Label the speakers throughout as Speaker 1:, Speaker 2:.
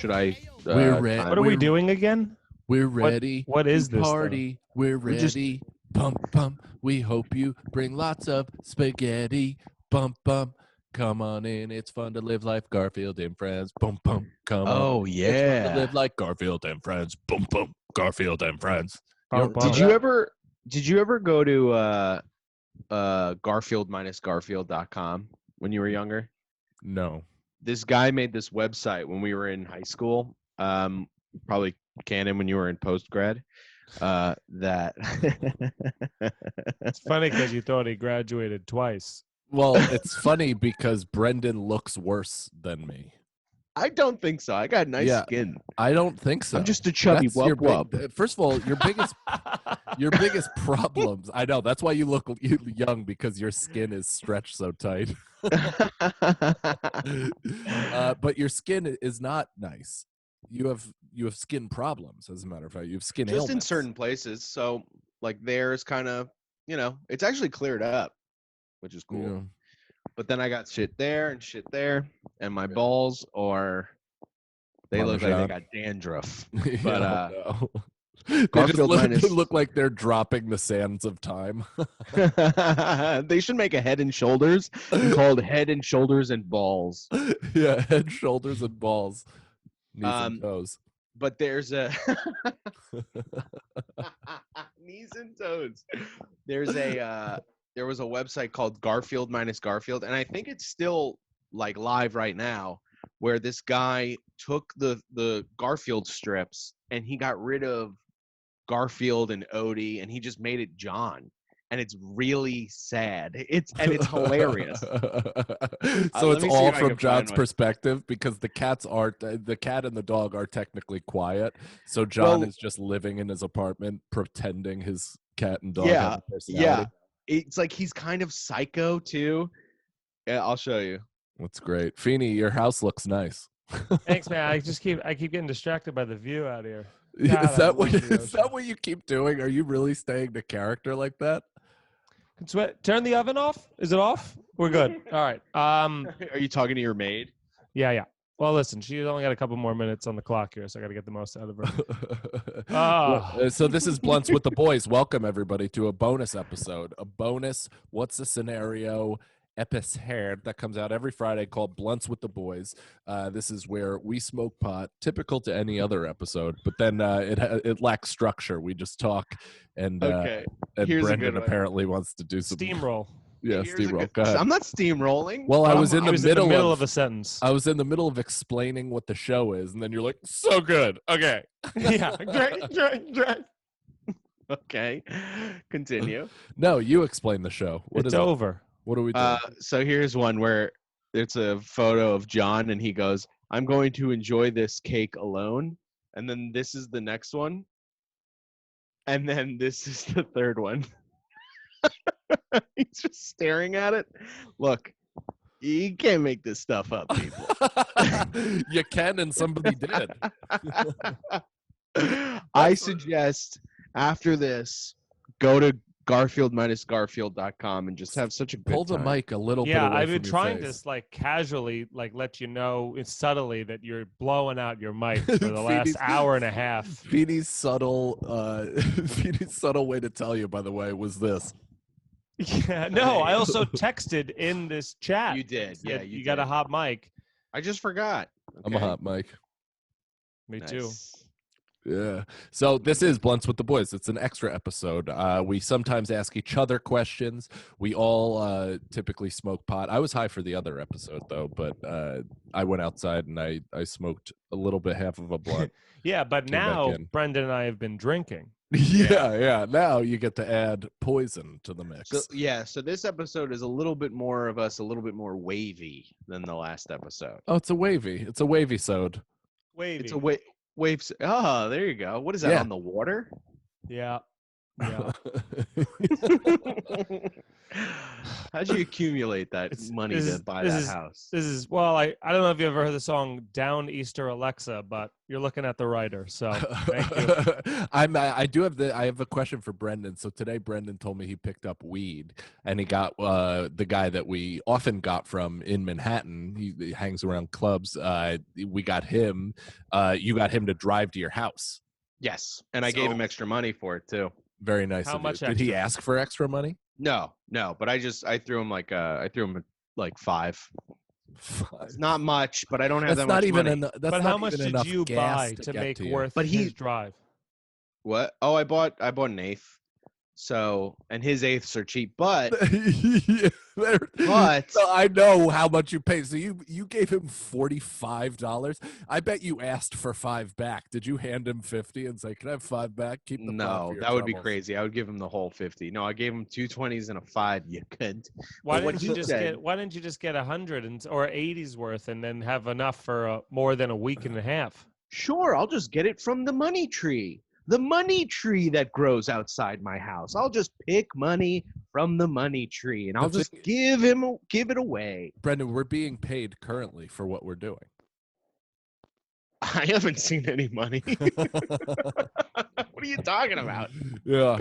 Speaker 1: Should I?
Speaker 2: We're ready.
Speaker 3: What are we doing again?
Speaker 2: We're ready.
Speaker 3: What is this?
Speaker 2: Party. We're ready. Pump, pump. We hope you bring lots of spaghetti. Bump, bump. Come on in. It's fun to live life. Garfield and friends. Boom, boom. Come on.
Speaker 1: Oh
Speaker 2: It's fun to
Speaker 1: yeah.
Speaker 2: live like Garfield and friends. Boom, boom. Garfield and friends.
Speaker 3: Bum, bum.
Speaker 1: Did you ever go to Garfield-Garfield.com when you were younger?
Speaker 2: No.
Speaker 1: This guy made this website when we were in high school. Probably canon when you were in post grad. That
Speaker 3: It's funny because you thought he graduated twice.
Speaker 2: Well, it's funny because Brendan looks worse than me.
Speaker 1: I don't think so. I got nice skin.
Speaker 2: I don't think so.
Speaker 1: I'm just a chubby
Speaker 2: That's your
Speaker 1: wub.
Speaker 2: First of all, your biggest problems. I know that's why you look young, because your skin is stretched so tight. But your skin is not nice. You have skin problems. As a matter of fact, you have skin
Speaker 1: Just
Speaker 2: ailments.
Speaker 1: in certain places. So like there's kind of, it's actually cleared up, which is cool.
Speaker 2: Yeah.
Speaker 1: But then I got shit there and shit there, and my balls they look like they got dandruff. But
Speaker 2: no. They just look like they're dropping the sands of time.
Speaker 1: they should make a Head and Shoulders called Head and Shoulders and Balls.
Speaker 2: Yeah, head, shoulders, and balls. Knees and toes.
Speaker 1: But there's a knees and toes. There was a website called Garfield-Garfield, and I think it's still like live right now, where this guy took the Garfield strips and he got rid of Garfield and Odie, and he just made it John, and it's really sad. It's hilarious.
Speaker 2: So it's all from John's perspective, because the cat and the dog are technically quiet. So John is just living in his apartment pretending his cat and dog have a personality.
Speaker 1: Yeah. It's like he's kind of psycho too. Yeah, I'll show you.
Speaker 2: That's great. Feeney, your house looks nice.
Speaker 3: Thanks, man. I keep getting distracted by the view out here.
Speaker 2: God, is that what you keep doing? Are you really staying the character like that?
Speaker 3: Turn the oven off. Is it off? We're good. All right.
Speaker 1: Are you talking to your maid?
Speaker 3: Yeah. Well, listen, she's only got a couple more minutes on the clock here, so I got to get the most out of her.
Speaker 2: So this is Blunts with the Boys. Welcome, everybody, to a bonus episode. A bonus What's the Scenario episode that comes out every Friday called Blunts with the Boys. This is where we smoke pot, typical to any other episode, but then it lacks structure. We just talk, and Brendan apparently wants to do some
Speaker 3: steamroll.
Speaker 2: Yeah, steamroll. Go ahead.
Speaker 1: I'm not steamrolling.
Speaker 2: Well, I was in the middle
Speaker 3: of a sentence.
Speaker 2: I was in the middle of explaining what the show is, and then you're like, "So good, okay."
Speaker 3: Yeah, great.
Speaker 1: Okay, continue.
Speaker 2: No, you explain the show.
Speaker 3: It's over.
Speaker 2: What are we doing?
Speaker 1: So here's one where it's a photo of John, and he goes, "I'm going to enjoy this cake alone." And then this is the next one. And then this is the third one. He's just staring at it. Look, you can't make this stuff up, people.
Speaker 2: You can, and somebody did.
Speaker 1: I suggest after this, go to Garfield-Garfield.com and just have such a good
Speaker 2: Pull the
Speaker 1: time.
Speaker 2: mic a little bit
Speaker 3: Yeah,
Speaker 2: away
Speaker 3: I've been
Speaker 2: from your
Speaker 3: trying
Speaker 2: face.
Speaker 3: to casually let you know subtly that you're blowing out your mic for the last hour and a half.
Speaker 2: Feeney's subtle way to tell you, by the way, was this.
Speaker 3: Yeah, no, I also texted in this chat.
Speaker 1: You did. Yeah,
Speaker 3: you got a hot mic.
Speaker 1: I just forgot. Okay.
Speaker 2: I'm a hot mic.
Speaker 3: Me too.
Speaker 2: Yeah. So this is Blunts with the Boys. It's an extra episode. We sometimes ask each other questions. We all typically smoke pot. I was high for the other episode, though, but I went outside and I smoked a little bit, half of a blunt.
Speaker 3: Yeah, but now Brendan and I have been drinking.
Speaker 2: Yeah. Now you get to add poison to the mix.
Speaker 1: So this episode is a little bit more of us, a little bit more wavy than the last episode.
Speaker 2: Oh, it's a wavy sode.
Speaker 3: Wavy.
Speaker 1: It's a waves. Oh, there you go. What is that, on the water?
Speaker 3: Yeah.
Speaker 1: How'd you accumulate that money to buy that house?
Speaker 3: This is well, I don't know if you ever heard the song "Down Easter Alexa," but you're looking at the writer. So thank you.
Speaker 2: I have a question for Brendan. So today Brendan told me he picked up weed, and he got the guy that we often got from in Manhattan. He hangs around clubs. We got him. You got him to drive to your house.
Speaker 1: Yes, and I gave him extra money for it too.
Speaker 2: Very nice.
Speaker 3: How much
Speaker 2: Did he
Speaker 3: extra?
Speaker 2: ask for extra money?
Speaker 1: No, but I threw him like $5. It's not much, but I don't have
Speaker 2: That's
Speaker 1: that
Speaker 2: not
Speaker 1: much
Speaker 2: even
Speaker 1: money.
Speaker 2: enough. That's
Speaker 3: But
Speaker 2: not
Speaker 3: how much
Speaker 2: even
Speaker 3: did
Speaker 2: enough
Speaker 3: you
Speaker 2: gas
Speaker 3: buy to
Speaker 2: get
Speaker 3: make
Speaker 2: you.
Speaker 3: worth
Speaker 1: But
Speaker 3: his drive?
Speaker 1: What? Oh, I bought an eighth. So, and his eighths are cheap, but
Speaker 2: So I know how much you paid. So you gave him $45. I bet you asked for $5 back. Did you hand him 50 and say, "Can I have $5 back? Keep the
Speaker 1: no, that would be crazy. I would give him the whole 50. No, I gave him 2 20s and a 5. You could.
Speaker 3: Why
Speaker 1: But what
Speaker 3: didn't you
Speaker 1: he
Speaker 3: just
Speaker 1: said-
Speaker 3: get? Why didn't you just get 100 or 80's worth and then have enough for more than a week and a half?
Speaker 1: Sure, I'll just get it from the money tree. The money tree that grows outside my house. I'll just pick money from the money tree and I'll just give it away.
Speaker 2: Brendan, we're being paid currently for what we're doing.
Speaker 1: I haven't seen any money. What are you talking about?
Speaker 2: Yeah,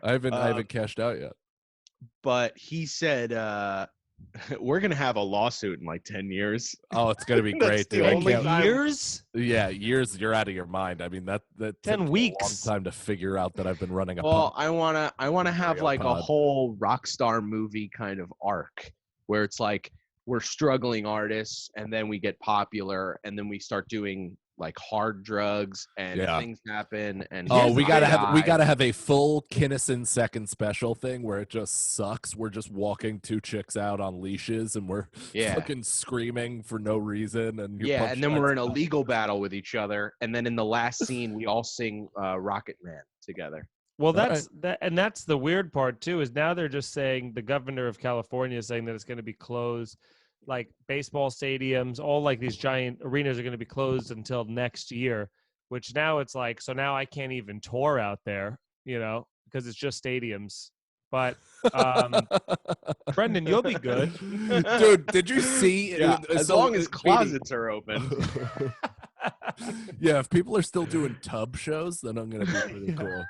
Speaker 2: I haven't cashed out yet.
Speaker 1: But he said we're gonna have a lawsuit in like 10 years.
Speaker 2: Oh, it's gonna be
Speaker 1: That's
Speaker 2: great,
Speaker 1: the
Speaker 2: dude. I
Speaker 1: only
Speaker 2: can't-
Speaker 1: time-
Speaker 3: Years?
Speaker 2: Yeah, years. You're out of your mind. I mean, that
Speaker 3: 10
Speaker 2: took me
Speaker 3: weeks.
Speaker 2: a long time to figure out that I've been running a
Speaker 1: Well,
Speaker 2: pub.
Speaker 1: I wanna have like a
Speaker 2: pod.
Speaker 1: whole rock star movie kind of arc where it's like we're struggling artists and then we get popular and then we start doing like hard drugs and
Speaker 2: Yeah.
Speaker 1: things happen and
Speaker 2: Oh,
Speaker 1: here's
Speaker 2: we
Speaker 1: the
Speaker 2: gotta
Speaker 1: guy.
Speaker 2: have a full Kinnison second special thing where it just sucks. We're just walking 2 chicks out on leashes and we're
Speaker 1: Yeah.
Speaker 2: fucking screaming for no reason. And you're
Speaker 1: Yeah, and then we're in a
Speaker 2: punchlines.
Speaker 1: legal battle with each other, and then in the last scene we all sing Rocket Man together.
Speaker 3: Well,
Speaker 2: All
Speaker 3: that's the weird part too. Is now they're just saying the governor of California is saying that it's going to be closed, like baseball stadiums, all like these giant arenas are going to be closed until next year. Which now it's like, so now I can't even tour out there, because it's just stadiums. But Brendan, you'll be good.
Speaker 2: Dude, did you see?
Speaker 1: Yeah, as
Speaker 2: so,
Speaker 1: long as
Speaker 2: Beanie-
Speaker 1: closets are open.
Speaker 2: Yeah, if people are still doing tub shows, then I'm gonna be pretty cool.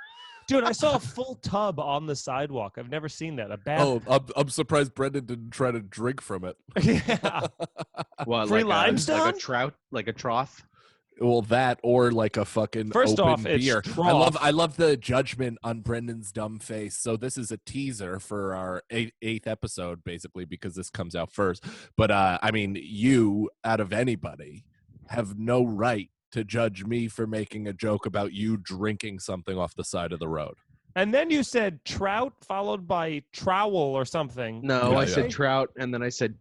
Speaker 3: Dude, I saw a full tub on the sidewalk. I've never seen that. A bath.
Speaker 2: Oh, I'm surprised Brendan didn't try to drink from it.
Speaker 3: Yeah.
Speaker 1: What,
Speaker 3: Free
Speaker 1: like
Speaker 3: limestone?
Speaker 1: a trout, like a trough?
Speaker 2: Well, that or like a fucking
Speaker 3: First
Speaker 2: open
Speaker 3: off, it's
Speaker 2: beer.
Speaker 3: trough.
Speaker 2: I love the judgment on Brendan's dumb face. So this is a teaser for our eighth episode, basically, because this comes out first. But I mean, you out of anybody have no right to judge me for making a joke about you drinking something off the side of the road.
Speaker 3: And then you said trout followed by trowel or something.
Speaker 1: No,
Speaker 2: Yeah,
Speaker 1: I
Speaker 2: yeah.
Speaker 1: said trout, and then I said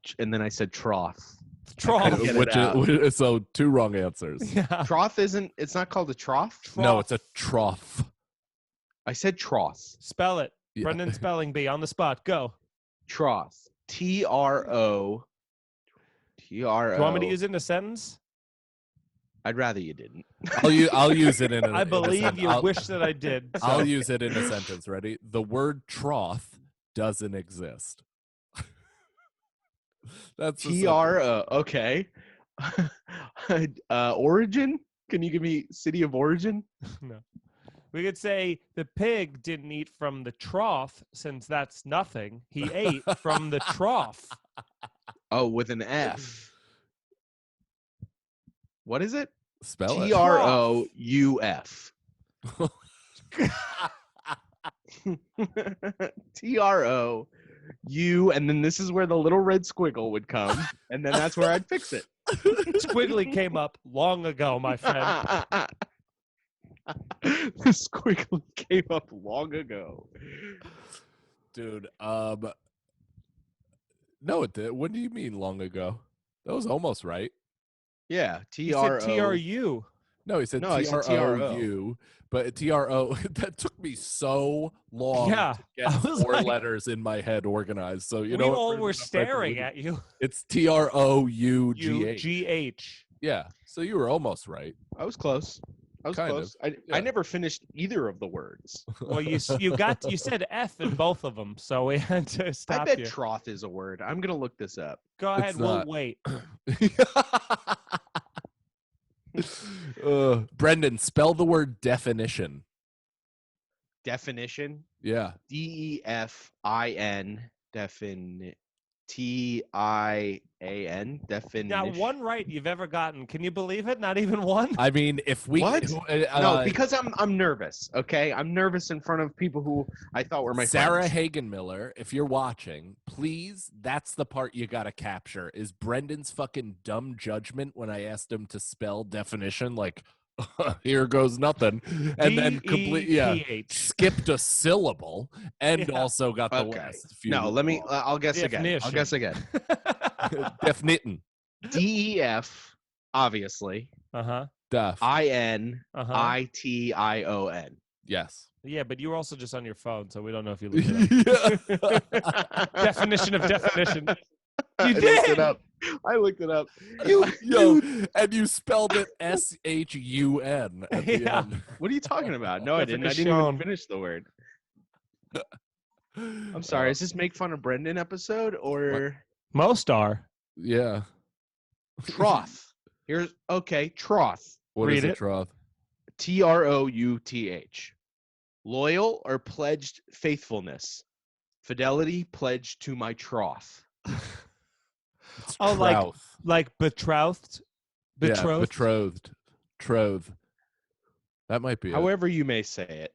Speaker 1: trough.
Speaker 3: Trough.
Speaker 1: Get it out.
Speaker 2: So 2 wrong answers.
Speaker 3: Yeah.
Speaker 1: Trough isn't. It's not called a trough.
Speaker 2: No, it's a trough.
Speaker 1: I said trough.
Speaker 3: Spell it.
Speaker 2: Yeah.
Speaker 3: Brendan spelling bee on the spot. Go.
Speaker 1: Trough. TRO.
Speaker 3: Do you want me to use it in a sentence?
Speaker 1: I'd rather you didn't.
Speaker 2: I'll use it in a
Speaker 3: I believe you
Speaker 2: I'll-
Speaker 3: wish that I did. so-
Speaker 2: I'll use it in a sentence. Ready? The word trough doesn't exist. That's the
Speaker 1: TRO. Okay. Origin? Can you give me city of origin?
Speaker 3: No. We could say the pig didn't eat from the trough since that's nothing. He ate from the trough.
Speaker 1: Oh, with an F. What is it?
Speaker 2: Spell it.
Speaker 1: TROUF. TROU, and then this is where the little red squiggle would come, and then that's where I'd fix it.
Speaker 3: Squiggly came up long ago, my friend.
Speaker 1: The squiggle came up long ago.
Speaker 2: Dude, no, it did. What do you mean long ago? That was almost right.
Speaker 1: Yeah,
Speaker 3: You said
Speaker 1: TRO.
Speaker 3: TRU.
Speaker 2: No, he said
Speaker 1: No, I said
Speaker 2: TROU, but TRO, that took me so long
Speaker 3: Yeah,
Speaker 2: to
Speaker 3: I
Speaker 2: get
Speaker 3: was
Speaker 2: 4
Speaker 3: like-
Speaker 2: letters in my head organized. So, you
Speaker 3: We
Speaker 2: know what,
Speaker 3: all
Speaker 2: Brendan,
Speaker 3: were
Speaker 2: I'm right
Speaker 3: staring
Speaker 2: there
Speaker 3: at
Speaker 2: with
Speaker 3: you.
Speaker 2: It's TROUGH.
Speaker 3: UGH.
Speaker 2: Yeah, so you were almost right.
Speaker 1: I was close. I was
Speaker 2: Kind
Speaker 1: close.
Speaker 2: of,
Speaker 1: I
Speaker 2: yeah.
Speaker 1: never finished either of the words.
Speaker 3: Well, you said F in both of them, so we had to
Speaker 1: I
Speaker 3: stop
Speaker 1: bet
Speaker 3: you.
Speaker 1: trough is a word. I'm gonna look this up.
Speaker 3: Go
Speaker 2: It's
Speaker 3: ahead, we'll
Speaker 2: not.
Speaker 3: wait.
Speaker 2: Brendan, spell the word definition.
Speaker 1: Definition.
Speaker 2: Yeah.
Speaker 1: DEFIN. TIAN. Definition.
Speaker 3: Not one right you've ever gotten. Can you believe it? Not even one.
Speaker 2: I mean, if we
Speaker 1: What? No, because I'm nervous. Okay, I'm nervous in front of people who I thought were my
Speaker 2: Sarah
Speaker 1: friends.
Speaker 2: Hagenmiller, if you're watching, please, that's the part you got to capture, is Brendan's fucking dumb judgment when I asked him to spell definition, like, here goes nothing, and then skipped a syllable, and also got the
Speaker 1: Okay.
Speaker 2: last few.
Speaker 1: No, let me. I'll guess again. I'll guess again.
Speaker 2: Definitin.
Speaker 1: DEF, obviously.
Speaker 2: Def.
Speaker 1: INITION.
Speaker 2: Yes.
Speaker 3: Yeah, but you were also just on your phone, so we don't know if you looked it up. Definition of definition. You did.
Speaker 1: I looked it up.
Speaker 2: And you spelled it SHUN at the end.
Speaker 1: What are you talking about? No, I didn't. I didn't even finish the word. I'm sorry. Is this make fun of Brendan episode or
Speaker 3: most are?
Speaker 2: Yeah.
Speaker 1: Troth? Here's troth.
Speaker 2: What is it, troth?
Speaker 1: TROUTH. Loyal or pledged faithfulness. Fidelity pledged to my troth.
Speaker 3: Oh, like betrothed?
Speaker 2: Yeah, betrothed. Troth. That might be it.
Speaker 1: However you may say it.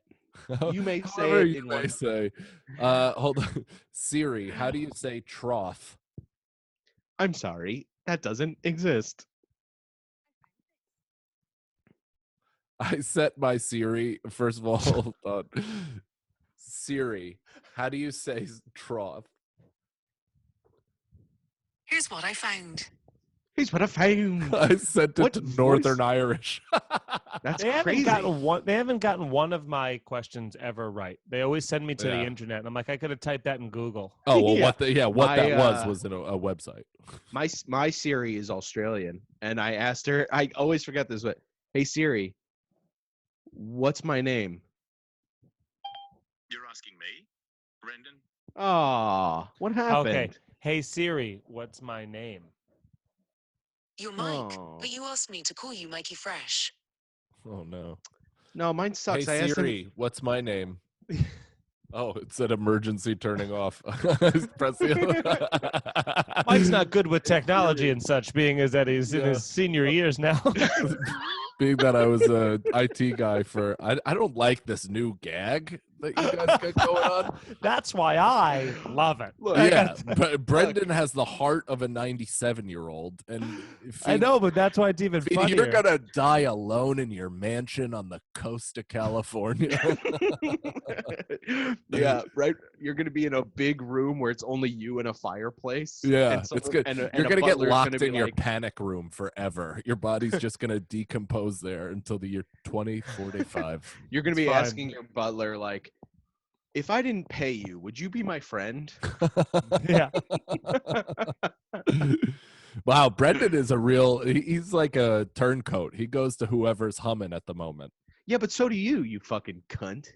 Speaker 1: You may say
Speaker 2: However
Speaker 1: it
Speaker 2: you
Speaker 1: in
Speaker 2: may
Speaker 1: one.
Speaker 2: say. Hold on. Siri, how do you say troth?
Speaker 1: I'm sorry. That doesn't exist.
Speaker 2: I set my Siri, first of all, hold on. Siri, how do you say troth?
Speaker 4: Here's what I found.
Speaker 1: Here's what I found.
Speaker 2: I sent it to Northern Irish.
Speaker 1: That's
Speaker 3: They
Speaker 1: crazy.
Speaker 3: They haven't gotten one of my questions ever right. They always send me to the internet, and I'm like, I could have typed that in Google.
Speaker 2: Oh well,
Speaker 1: Yeah.
Speaker 2: what that was in a website.
Speaker 1: My Siri is Australian, and I asked her. I always forget this, but hey Siri, what's my name?
Speaker 5: You're asking me, Brendan?
Speaker 1: Oh, what happened?
Speaker 3: Okay. Hey Siri, what's my name?
Speaker 4: You're Mike, but you asked me to call you Mikey Fresh.
Speaker 2: Oh no.
Speaker 1: No, mine sucks.
Speaker 2: Hey
Speaker 1: I asked
Speaker 2: Siri, what's my name? Oh, it said emergency turning off. Press the
Speaker 3: Mike's not good with technology and such, being as that he's in his senior years now.
Speaker 2: Being that I was a IT guy I don't like this new gag that you guys got going on.
Speaker 3: That's why I love it.
Speaker 1: Look,
Speaker 2: Yeah, but Brendan has the heart of a 97-year-old, and
Speaker 3: I know, but that's why it's even funnier.
Speaker 2: You're gonna die alone in your mansion on the coast of California.
Speaker 1: Yeah, right. You're gonna be in a big room where it's only you and a fireplace.
Speaker 2: Yeah,
Speaker 1: and
Speaker 2: it's good. You're gonna get locked in your panic room forever. Your body's just gonna decompose there until the year 2045.
Speaker 1: You're gonna be asking your butler like, if I didn't pay you, would you be my friend?
Speaker 3: Yeah.
Speaker 2: Wow, Brendan is he's like a turncoat. He goes to whoever's humming at the moment.
Speaker 1: Yeah, but so do you, you fucking cunt.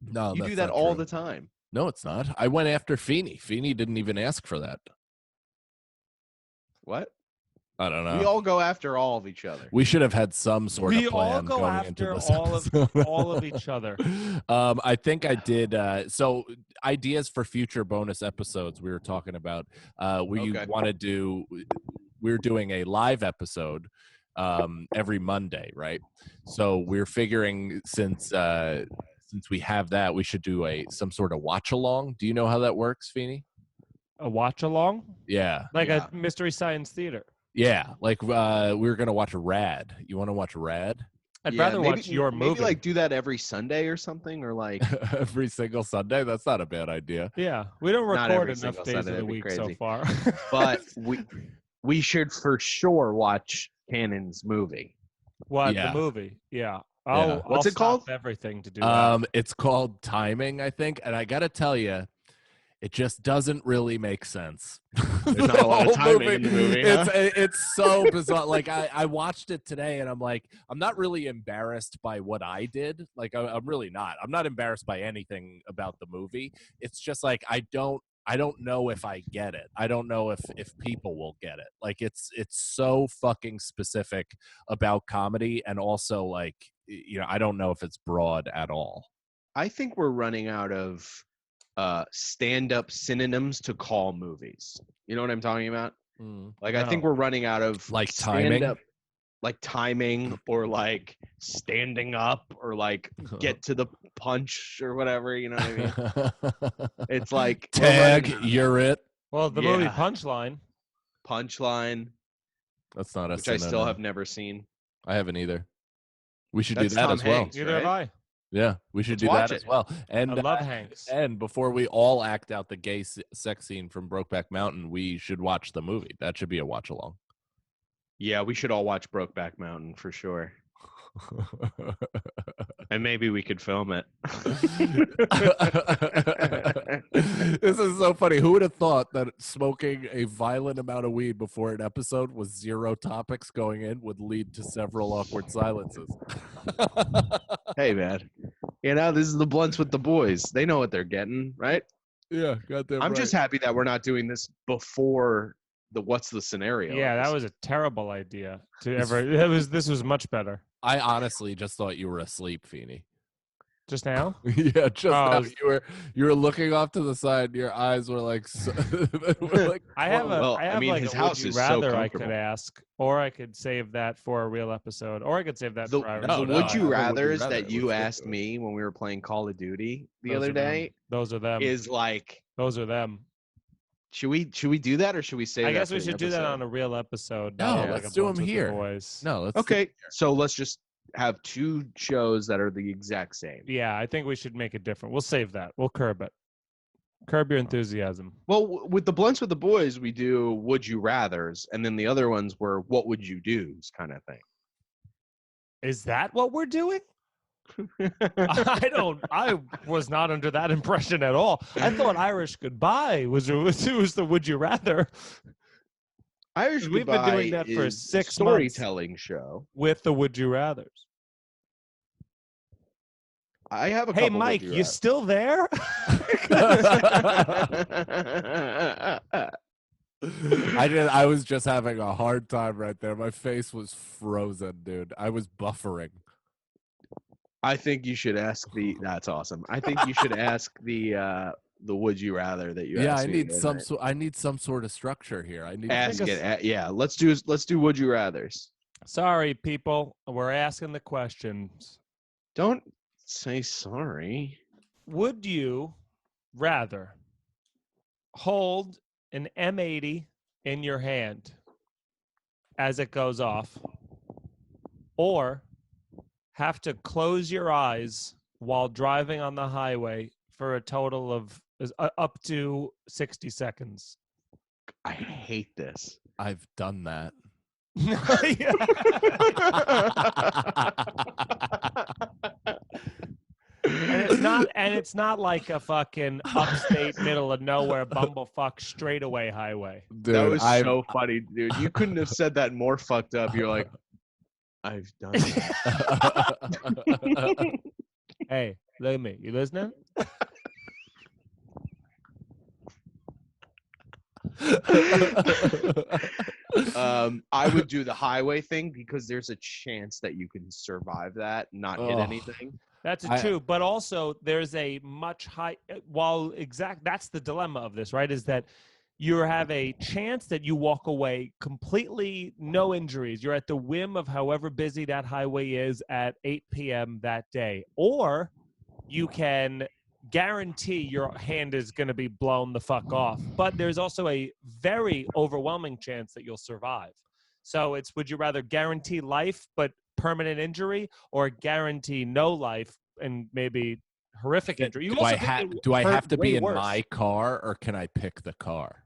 Speaker 2: No,
Speaker 1: you
Speaker 2: that's
Speaker 1: do that
Speaker 2: not
Speaker 1: all
Speaker 2: true.
Speaker 1: the time.
Speaker 2: No, it's not. I went after Feeney. Feeney didn't even ask for that.
Speaker 1: What?
Speaker 2: I don't know.
Speaker 1: We all go after all of each other.
Speaker 2: We should have had some sort of
Speaker 3: We
Speaker 2: plan
Speaker 3: all go
Speaker 2: going
Speaker 3: after
Speaker 2: into this
Speaker 3: all of each other.
Speaker 2: I think I did. So ideas for future bonus episodes we were talking about. We want to do. We're doing a live episode every Monday, right? So we're figuring since we have that, we should do some sort of watch along. Do you know how that works, Feeney?
Speaker 3: A watch along?
Speaker 2: Yeah,
Speaker 3: like a Mystery Science Theater.
Speaker 2: Yeah, like we were gonna watch Rad. You want to watch Rad?
Speaker 3: I'd rather watch your movie.
Speaker 1: Maybe like do that every Sunday or something, or like
Speaker 2: every single Sunday. That's not a bad idea.
Speaker 3: Yeah, we don't
Speaker 1: Not
Speaker 3: record
Speaker 1: every
Speaker 3: enough
Speaker 1: single
Speaker 3: days
Speaker 1: Sunday,
Speaker 3: of the
Speaker 1: that'd be
Speaker 3: week so
Speaker 1: crazy.
Speaker 3: far.
Speaker 1: But we should for sure watch Cannon's movie.
Speaker 3: What
Speaker 2: Yeah.
Speaker 3: the movie? Yeah.
Speaker 1: What's
Speaker 3: I'll
Speaker 1: it called?
Speaker 3: stop everything to do that.
Speaker 2: It's called Timing, I think, and I gotta tell you, it just doesn't really make sense.
Speaker 1: There's not a lot of
Speaker 2: The whole
Speaker 1: timing in the movie. Huh?
Speaker 2: It's so bizarre. Like I watched it today, and I'm like, I'm not really embarrassed by what I did. Like I'm really not. I'm not embarrassed by anything about the movie. It's just like I don't know if I get it. I don't know if people will get it. Like it's so fucking specific about comedy, and also like, you know, I don't know if it's broad at all.
Speaker 1: I think we're running out of stand-up synonyms to call movies. You know what I'm talking about? Like, I think
Speaker 3: No.
Speaker 1: we're running out of
Speaker 2: Like timing?
Speaker 1: stand-up, like timing, or like standing up, or like get to the punch or whatever. You know what I mean? It's like we're
Speaker 2: Tag,
Speaker 1: running out.
Speaker 2: you're it.
Speaker 3: Well, the movie
Speaker 1: Yeah.
Speaker 3: Punchline.
Speaker 1: Punchline,
Speaker 2: That's not a
Speaker 1: which I still
Speaker 2: synonym.
Speaker 1: have never seen.
Speaker 2: I haven't either. We should
Speaker 1: That's
Speaker 2: do that
Speaker 1: Tom
Speaker 2: as well.
Speaker 1: Hanks,
Speaker 3: Neither have
Speaker 1: right?
Speaker 3: I.
Speaker 2: Yeah, we should
Speaker 1: Let's
Speaker 2: do
Speaker 1: watch
Speaker 2: that as
Speaker 1: it.
Speaker 2: well. And
Speaker 3: I love Hanks.
Speaker 2: And before we all act out the gay sex scene from Brokeback Mountain, we should watch the movie. That should be a watch along.
Speaker 1: Yeah, we should all watch Brokeback Mountain for sure. And maybe we could film it.
Speaker 2: This is so funny. Who would have thought that smoking a violent amount of weed before an episode with 0 topics going in would lead to several awkward silences?
Speaker 1: Hey, man. You know, this is the Blunts with the Boys. They know what they're getting, right?
Speaker 2: Yeah, goddamn
Speaker 1: I'm
Speaker 2: right.
Speaker 1: just happy that we're not doing this before the What's the Scenario.
Speaker 3: Yeah, that
Speaker 1: episode.
Speaker 3: was a terrible idea to
Speaker 2: This-
Speaker 3: ever. This was much better.
Speaker 2: I honestly just thought you were asleep, Feeney.
Speaker 3: Just now?
Speaker 2: Yeah, just
Speaker 3: Oh,
Speaker 2: now.
Speaker 3: s-
Speaker 2: You were looking off to the side. And your eyes were like, were like
Speaker 3: I have a.
Speaker 1: Well,
Speaker 3: I
Speaker 1: I
Speaker 3: have
Speaker 1: mean,
Speaker 3: like
Speaker 1: his
Speaker 3: a
Speaker 1: house
Speaker 3: would you
Speaker 1: is so
Speaker 3: rather I could
Speaker 1: comfortable.
Speaker 3: ask, or I could save that for a real episode, or I could save that
Speaker 1: The,
Speaker 3: for our
Speaker 2: No,
Speaker 1: the
Speaker 2: no,
Speaker 1: would
Speaker 2: I
Speaker 1: you
Speaker 2: have a would you
Speaker 1: rather's
Speaker 2: rather.
Speaker 1: that you
Speaker 2: Let's get
Speaker 1: asked
Speaker 2: to it.
Speaker 1: me when we were playing Call of Duty the
Speaker 3: Those
Speaker 1: other
Speaker 3: are them.
Speaker 1: day
Speaker 3: Those are them.
Speaker 1: is like,
Speaker 3: Those are them.
Speaker 1: should we do that or should we save
Speaker 3: I
Speaker 1: that
Speaker 3: guess
Speaker 1: for
Speaker 3: we
Speaker 1: the
Speaker 3: should do that
Speaker 1: episode?
Speaker 3: on a real episode.
Speaker 2: No,
Speaker 3: not
Speaker 2: let's
Speaker 3: a
Speaker 2: do
Speaker 3: Blunts
Speaker 2: them
Speaker 3: with the
Speaker 2: here.
Speaker 3: Boys.
Speaker 2: No, let's
Speaker 1: Okay, so let's just have 2 shows that are the exact same.
Speaker 3: Yeah, I think we should make it different. We'll save that. We'll curb it. Curb your enthusiasm.
Speaker 1: Well, with the Blunts with the Boys, we do Would You Rathers, and then the other ones were What Would You Do's kind of thing.
Speaker 3: Is that what we're doing? I was not under that impression at all. I thought Irish Goodbye was the Would You Rather
Speaker 1: Irish
Speaker 3: We've been doing
Speaker 1: Goodbye
Speaker 3: that for
Speaker 1: is
Speaker 3: 6
Speaker 1: a
Speaker 3: months.
Speaker 1: storytelling show.
Speaker 3: with the Would You Rathers.
Speaker 1: I have a
Speaker 3: Hey,
Speaker 1: couple
Speaker 3: Mike,
Speaker 1: Would
Speaker 3: you still there?
Speaker 2: I was just having a hard time right there. My face was frozen, dude. I was buffering.
Speaker 1: I think you should ask the. That's awesome. I think you should ask the Would You Rather that you.
Speaker 2: Yeah,
Speaker 1: asked
Speaker 2: I
Speaker 1: me
Speaker 2: need
Speaker 1: the
Speaker 2: some.
Speaker 1: other night.
Speaker 2: I need some sort of structure here. I need.
Speaker 1: Ask
Speaker 3: think
Speaker 1: it. Yeah, let's do Would You Rather's.
Speaker 3: Sorry, people. We're asking the questions.
Speaker 1: Don't say sorry.
Speaker 3: Would you rather hold an M80 in your hand as it goes off, or have to close your eyes while driving on the highway for a total of up to 60 seconds?
Speaker 1: I hate this.
Speaker 2: I've done that.
Speaker 3: And it's not like a fucking upstate middle of nowhere bumblefuck straightaway highway.
Speaker 2: Dude,
Speaker 1: That was
Speaker 2: I've,
Speaker 1: so funny, dude. You couldn't have said that more fucked up. You're like, I've done that.
Speaker 3: Hey, look at me. You listening?
Speaker 1: I would do the highway thing because there's a chance that you can survive that, not hit
Speaker 2: Oh.
Speaker 1: anything.
Speaker 3: That's
Speaker 2: I-
Speaker 3: true, but also there's a much high. That's the dilemma of this, right? Is that you have a chance that you walk away completely no injuries. You're at the whim of however busy that highway is at 8 p.m. that day, or you can guarantee your hand is going to be blown the fuck off. But there's also a very overwhelming chance that you'll survive. So it's, would you rather guarantee life but permanent injury, or guarantee no life and maybe horrific injury? You
Speaker 2: do I
Speaker 3: also get
Speaker 2: have to
Speaker 3: hurt
Speaker 2: be
Speaker 3: way
Speaker 2: in
Speaker 3: worse.
Speaker 2: my car, or can I pick the car?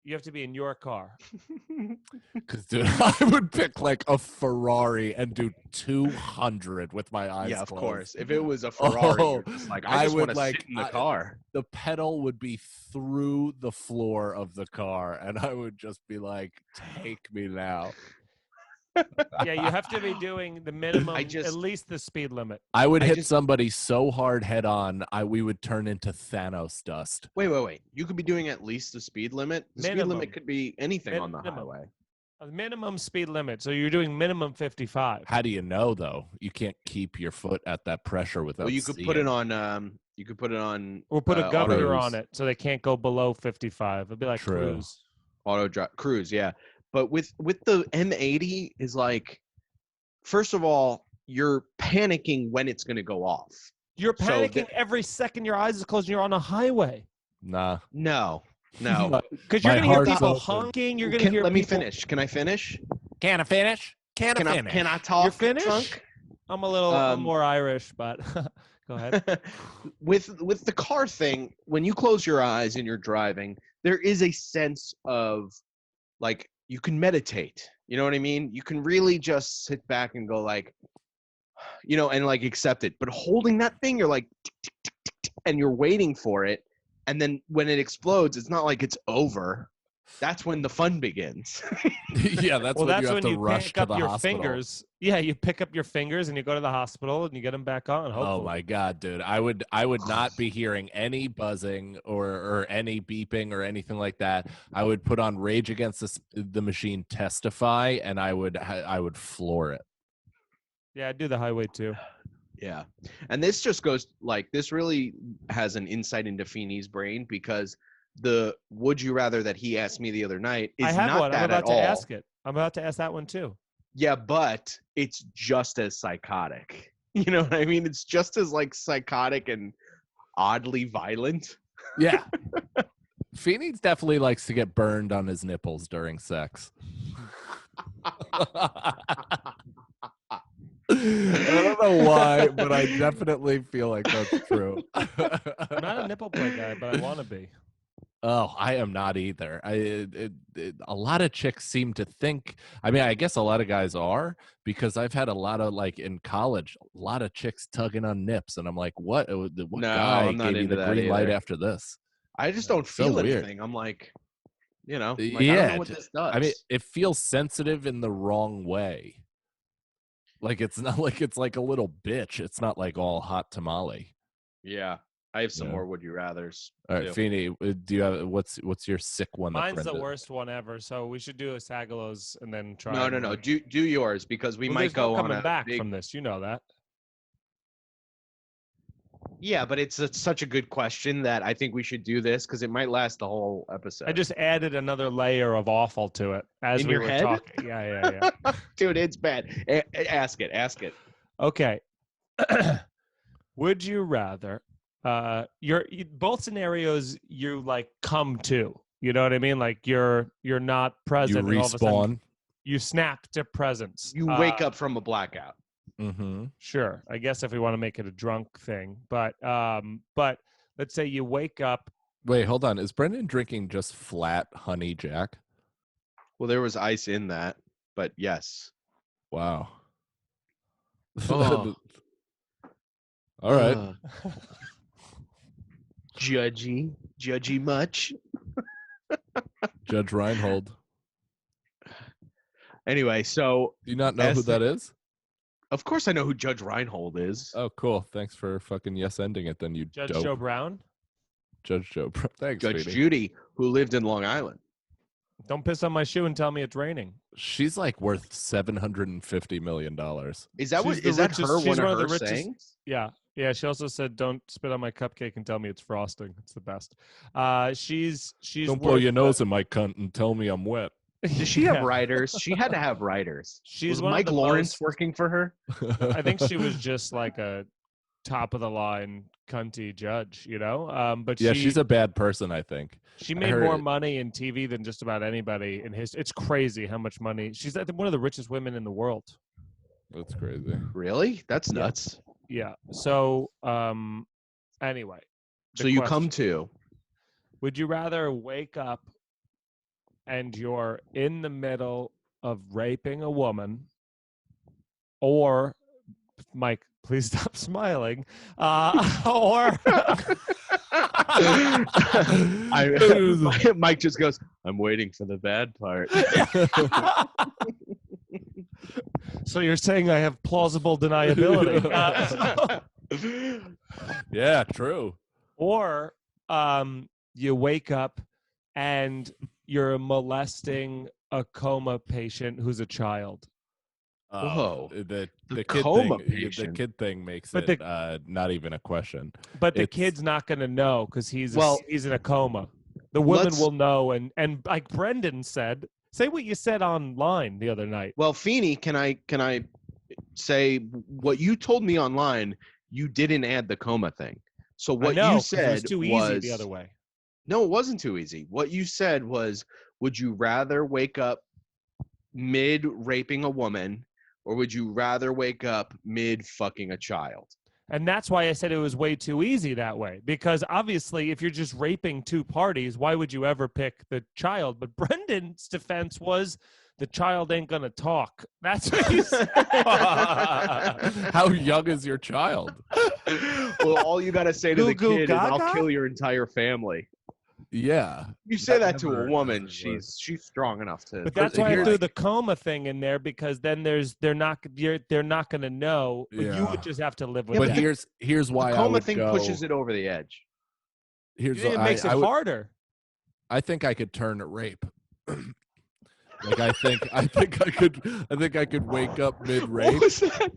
Speaker 3: You have to be in your car.
Speaker 2: Because, dude, I would pick like a Ferrari and do 200 with my eyes
Speaker 1: Yeah, of
Speaker 2: closed.
Speaker 1: course. If it was a Ferrari,
Speaker 2: Oh,
Speaker 1: you're just like, I just
Speaker 2: would
Speaker 1: want to sit in the car.
Speaker 2: The pedal would be through the floor of the car, and I would just be like, "Take me now."
Speaker 3: Yeah, you have to be doing the minimum,
Speaker 1: I just-
Speaker 3: at least the speed limit.
Speaker 2: I would
Speaker 1: I
Speaker 2: hit
Speaker 1: just-
Speaker 2: somebody so hard head on, we would turn into Thanos dust.
Speaker 1: Wait. You could be doing at least the speed limit. The speed
Speaker 3: Minimum.
Speaker 1: limit could be anything on the
Speaker 3: Minimum.
Speaker 1: highway.
Speaker 3: A minimum speed limit. So you're doing minimum 55.
Speaker 2: How do you know though? You can't keep your foot at that pressure without.
Speaker 1: Well, you could put it on. You could put it on.
Speaker 3: Or put a governor
Speaker 2: Cruise.
Speaker 3: on it so they can't go below 55. It'd be like
Speaker 2: True.
Speaker 3: cruise.
Speaker 1: Cruise, yeah. But with the M80 is like, first of all, you're panicking when it's going to go off.
Speaker 3: You're
Speaker 1: So
Speaker 3: panicking every second your eyes is closed and you're on a highway.
Speaker 2: Nah.
Speaker 1: No.
Speaker 3: Because you're
Speaker 2: My
Speaker 3: going to hear
Speaker 2: heart's
Speaker 3: people
Speaker 2: open.
Speaker 3: honking. You're going to hear
Speaker 1: Let me
Speaker 3: people.
Speaker 1: finish. Can I finish?
Speaker 2: Can I finish? Can
Speaker 1: I talk?
Speaker 3: You're finished?
Speaker 1: Trunk?
Speaker 3: I'm a little I'm more Irish, but go ahead.
Speaker 1: with the car thing, when you close your eyes and you're driving, there is a sense of like you can meditate. You know what I mean? You can really just sit back and go like, and like accept it. But holding that thing, you're like, tick, tick, tick, tick, tick, and you're waiting for it. And then when it explodes, it's not like it's over. That's when the fun begins.
Speaker 2: Yeah, that's when you have to rush
Speaker 3: pick
Speaker 2: to
Speaker 3: up
Speaker 2: the
Speaker 3: your
Speaker 2: hospital.
Speaker 3: fingers. Yeah, you pick up your fingers and you go to the hospital and you get them back on. Hopefully.
Speaker 2: Oh my god, dude! I would not be hearing any buzzing or any beeping or anything like that. I would put on Rage Against the Machine, Testify, and I would floor it.
Speaker 3: Yeah, I do the highway too.
Speaker 1: Yeah. And this just goes like, this really has an insight into Feeney's brain, because the would you rather that he asked me the other night is
Speaker 3: I have
Speaker 1: not
Speaker 3: one.
Speaker 1: that
Speaker 3: I'm about
Speaker 1: at
Speaker 3: to
Speaker 1: all.
Speaker 3: ask it. I'm about to ask that one too.
Speaker 1: Yeah, but it's just as psychotic. You know what I mean? It's just as like psychotic and oddly violent.
Speaker 2: Yeah. Phoenix definitely likes to get burned on his nipples during sex. I don't know why, but I definitely feel like that's true.
Speaker 3: I'm not a nipple play guy, but I want to be.
Speaker 2: Oh, I am not either. A lot of chicks seem to think. I mean, I guess a lot of guys are, because I've had a lot of, like, in college, a lot of chicks tugging on nips, and I'm like, what
Speaker 1: No,
Speaker 2: guy
Speaker 1: I'm not
Speaker 2: gave you
Speaker 1: into
Speaker 2: the
Speaker 1: that
Speaker 2: green light
Speaker 1: either.
Speaker 2: after this?
Speaker 1: I just don't
Speaker 2: So
Speaker 1: feel
Speaker 2: weird.
Speaker 1: anything. I'm like, I don't
Speaker 2: Yeah,
Speaker 1: know what this does.
Speaker 2: I mean, it feels sensitive in the wrong way. Like, it's not like it's like a little bitch. It's not like all hot tamale.
Speaker 1: yeah. I have some
Speaker 2: Yeah.
Speaker 1: more would you rathers.
Speaker 2: All right,
Speaker 1: too.
Speaker 2: Feeney, do you have what's your sick one? that
Speaker 3: Mine's the
Speaker 2: Brenda-
Speaker 3: worst one ever, so we should do a Sagalos and then try.
Speaker 1: No. Do yours, because we
Speaker 3: Well,
Speaker 1: might
Speaker 3: there's no
Speaker 1: go on
Speaker 3: coming
Speaker 1: a
Speaker 3: back
Speaker 1: big...
Speaker 3: from this. You know that.
Speaker 1: Yeah, but it's such a good question that I think we should do this, because it might last the whole episode.
Speaker 3: I just added another layer of awful to it as
Speaker 1: In
Speaker 3: we
Speaker 1: your
Speaker 3: were
Speaker 1: head?
Speaker 3: talking. Yeah.
Speaker 1: Dude, it's bad. Ask it.
Speaker 3: Okay. Would you rather? Both scenarios you like come to. You know what I mean? Like you're not
Speaker 2: you
Speaker 3: present. And all of a sudden
Speaker 2: respawn.
Speaker 3: you snap to presence.
Speaker 1: You wake up from a blackout.
Speaker 2: Mm-hmm.
Speaker 3: Sure. I guess if we want to make it a drunk thing, but let's say you wake up.
Speaker 2: Wait, hold on. Is Brendan drinking just flat honey Jack?
Speaker 1: Well, there was ice in that, but yes.
Speaker 2: Wow.
Speaker 1: Oh.
Speaker 2: All right.
Speaker 1: Judgy much.
Speaker 2: Judge Reinhold.
Speaker 1: Anyway, so
Speaker 2: Do you not know
Speaker 1: As
Speaker 2: who that is?
Speaker 1: of course I know who Judge Reinhold is.
Speaker 2: Oh, cool. Thanks for fucking yes ending it then, you
Speaker 3: Judge
Speaker 2: dope.
Speaker 3: Joe Brown.
Speaker 2: Judge Joe. Thanks,
Speaker 1: Judge
Speaker 2: Feeney.
Speaker 1: Judy, who lived in Long Island.
Speaker 3: Don't piss on my shoe and tell me it's raining.
Speaker 2: She's like worth $750 million.
Speaker 1: Is that
Speaker 3: She's the
Speaker 1: is that
Speaker 3: richest-
Speaker 1: her
Speaker 3: she's
Speaker 1: one
Speaker 3: one
Speaker 1: of
Speaker 3: of
Speaker 1: her
Speaker 3: the richest-
Speaker 1: sayings?
Speaker 3: Yeah. She also said, "Don't spit on my cupcake and tell me it's frosting. It's the best." She's
Speaker 2: Don't blow
Speaker 3: worth,
Speaker 2: your nose in my cunt and tell me I'm wet.
Speaker 1: Does she have
Speaker 3: Yeah.
Speaker 1: writers? She had to have writers.
Speaker 3: She's
Speaker 1: Was
Speaker 3: one of
Speaker 1: Mike
Speaker 3: the
Speaker 1: Lawrence
Speaker 3: most-
Speaker 1: working for her?
Speaker 3: I think she was just like a top of the line cunty judge, you know. But
Speaker 2: Yeah,
Speaker 3: she,
Speaker 2: she's a bad person, I think.
Speaker 3: she
Speaker 2: I
Speaker 3: made
Speaker 2: heard
Speaker 3: more
Speaker 2: it.
Speaker 3: money in TV than just about anybody in history. It's crazy how much money she's. I think one of the richest women in the world.
Speaker 2: That's crazy.
Speaker 1: Really? That's
Speaker 3: Yeah.
Speaker 1: nuts.
Speaker 3: Yeah. So, anyway. the
Speaker 1: So you come
Speaker 3: question.
Speaker 1: to
Speaker 3: Would you rather wake up and you're in the middle of raping a woman, or Mike, please stop smiling, or
Speaker 1: Mike just goes, I'm waiting for the bad part.
Speaker 3: So you're saying I have plausible deniability.
Speaker 2: Yeah, true.
Speaker 3: Or you wake up and you're molesting a coma patient who's a child.
Speaker 1: Whoa.
Speaker 2: The
Speaker 1: The
Speaker 2: kid
Speaker 1: coma
Speaker 2: thing,
Speaker 1: patient.
Speaker 2: the kid thing makes
Speaker 3: But
Speaker 2: it not even a question.
Speaker 3: But the
Speaker 2: It's-
Speaker 3: kid's not going to know because he's in a coma. The woman
Speaker 1: Let's-
Speaker 3: will know, and like Brendan said, say what you said online the other night.
Speaker 1: Well, Feeney, can I say what you told me online? You didn't add the coma thing. So
Speaker 3: I
Speaker 1: what
Speaker 3: know,
Speaker 1: you
Speaker 3: 'cause
Speaker 1: said
Speaker 3: it was too easy the other way.
Speaker 1: No, it wasn't too easy. What you said was, would you rather wake up mid raping a woman, or would you rather wake up mid fucking a child?
Speaker 3: And that's why I said it was way too easy that way. Because obviously, if you're just raping two parties, why would you ever pick the child? But Brendan's defense was the child ain't going to talk. That's what he said.
Speaker 2: How young is your child?
Speaker 1: Well, all you got to say to the
Speaker 3: Goo goo
Speaker 1: kid is, I'll
Speaker 3: gaga?
Speaker 1: kill your entire family.
Speaker 2: Yeah.
Speaker 1: You say that to
Speaker 2: never-
Speaker 1: a woman,
Speaker 2: doesn't work.
Speaker 1: she's strong enough to.
Speaker 3: But that's why I
Speaker 2: here-
Speaker 3: threw the coma thing in there, because then they're not going to know. You
Speaker 2: Yeah.
Speaker 3: would just have to live with
Speaker 2: But
Speaker 3: it.
Speaker 2: here's why
Speaker 1: The
Speaker 2: I
Speaker 1: coma
Speaker 2: would
Speaker 1: thing
Speaker 2: go.
Speaker 1: pushes it over the edge.
Speaker 2: Here's
Speaker 3: It makes it
Speaker 2: I would-
Speaker 3: harder.
Speaker 2: I think I could turn it rape. Like I think I could wake up mid rape.
Speaker 1: What was that?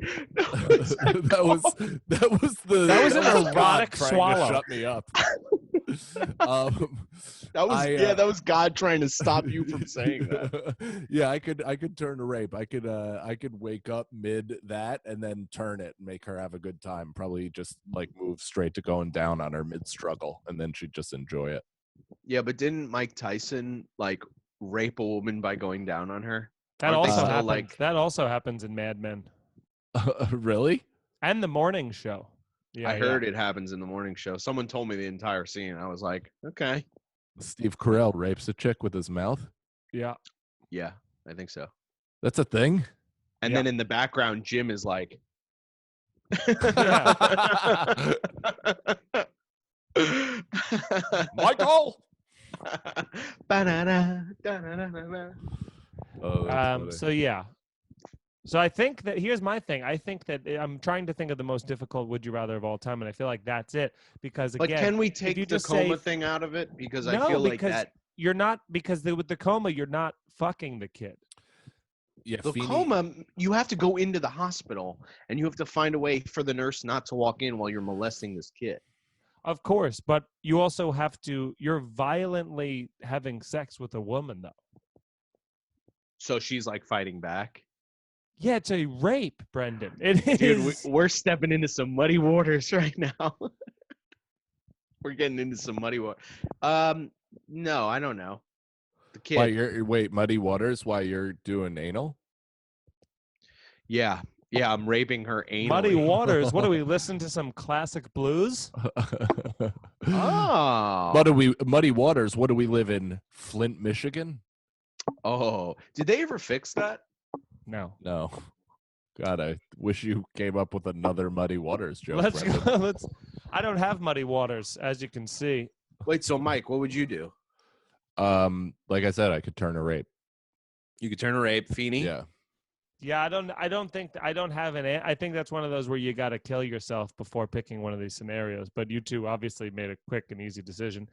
Speaker 2: that was the
Speaker 3: That was an
Speaker 2: God
Speaker 3: erotic
Speaker 2: trying to
Speaker 3: swallow.
Speaker 2: shut me up.
Speaker 1: That was God trying to stop you from saying that.
Speaker 2: Yeah, I could turn a rape. I could wake up mid that and then turn it and make her have a good time. Probably just like move straight to going down on her mid struggle, and then she'd just enjoy it.
Speaker 1: Yeah, but didn't Mike Tyson like rape a woman by going down on her?
Speaker 3: That
Speaker 1: Aren't they
Speaker 3: also
Speaker 1: still,
Speaker 3: happens.
Speaker 1: like-
Speaker 3: That also happens in Mad Men
Speaker 2: Really?
Speaker 3: and the morning show. Yeah,
Speaker 1: I heard it happens in the morning show. Someone told me the entire scene. I was like, okay.
Speaker 2: Steve Carell rapes a chick with his mouth.
Speaker 3: Yeah.
Speaker 1: Yeah, I think so.
Speaker 2: That's a thing.
Speaker 1: And
Speaker 3: Yeah.
Speaker 1: then in the background, Jim is like,
Speaker 2: Michael.
Speaker 1: Ba-da-da, da-da-da-da-da.
Speaker 2: Oh, that's funny.
Speaker 3: So yeah. So I think that here's my thing. I think that I'm trying to think of the most difficult would you rather of all time, and I feel like that's it. Because
Speaker 1: But
Speaker 3: again,
Speaker 1: can we
Speaker 3: you
Speaker 1: take the
Speaker 3: just
Speaker 1: coma
Speaker 3: say-
Speaker 1: thing out of it? Because I
Speaker 3: No,
Speaker 1: feel like
Speaker 3: because
Speaker 1: that.
Speaker 3: you're not, because with the coma, you're not fucking the kid.
Speaker 2: Yeah,
Speaker 1: The
Speaker 2: Feeney-
Speaker 1: coma, you have to go into the hospital and you have to find a way for the nurse not to walk in while you're molesting this kid.
Speaker 3: Of course, but you also have to. You're violently having sex with a woman, though.
Speaker 1: So she's like fighting back.
Speaker 3: Yeah, it's a rape, Brendan. It is.
Speaker 1: Dude, we're stepping into some muddy waters right now. We're getting into some muddy water. No, I don't know. The kid.
Speaker 2: Wait, Muddy Waters? Why you're doing anal?
Speaker 1: Yeah, I'm raping her anally.
Speaker 3: Muddy Waters. What do we listen to? Some classic blues?
Speaker 1: Oh.
Speaker 2: Muddy Waters. What do we live in? Flint, Michigan?
Speaker 1: Oh. Did they ever fix that?
Speaker 3: No.
Speaker 2: No. God, I wish you came up with another Muddy Waters joke.
Speaker 3: Let's
Speaker 2: Brendan.
Speaker 3: go. Let's. I don't have Muddy Waters, as you can see.
Speaker 1: Wait, so Mike, what would you do?
Speaker 2: Like I said, I could turn a rape.
Speaker 1: You could turn a rape, Feeney?
Speaker 2: Yeah.
Speaker 3: Yeah, I don't think I don't have I think that's one of those where you got to kill yourself before picking one of these scenarios. But you two obviously made a quick and easy decision.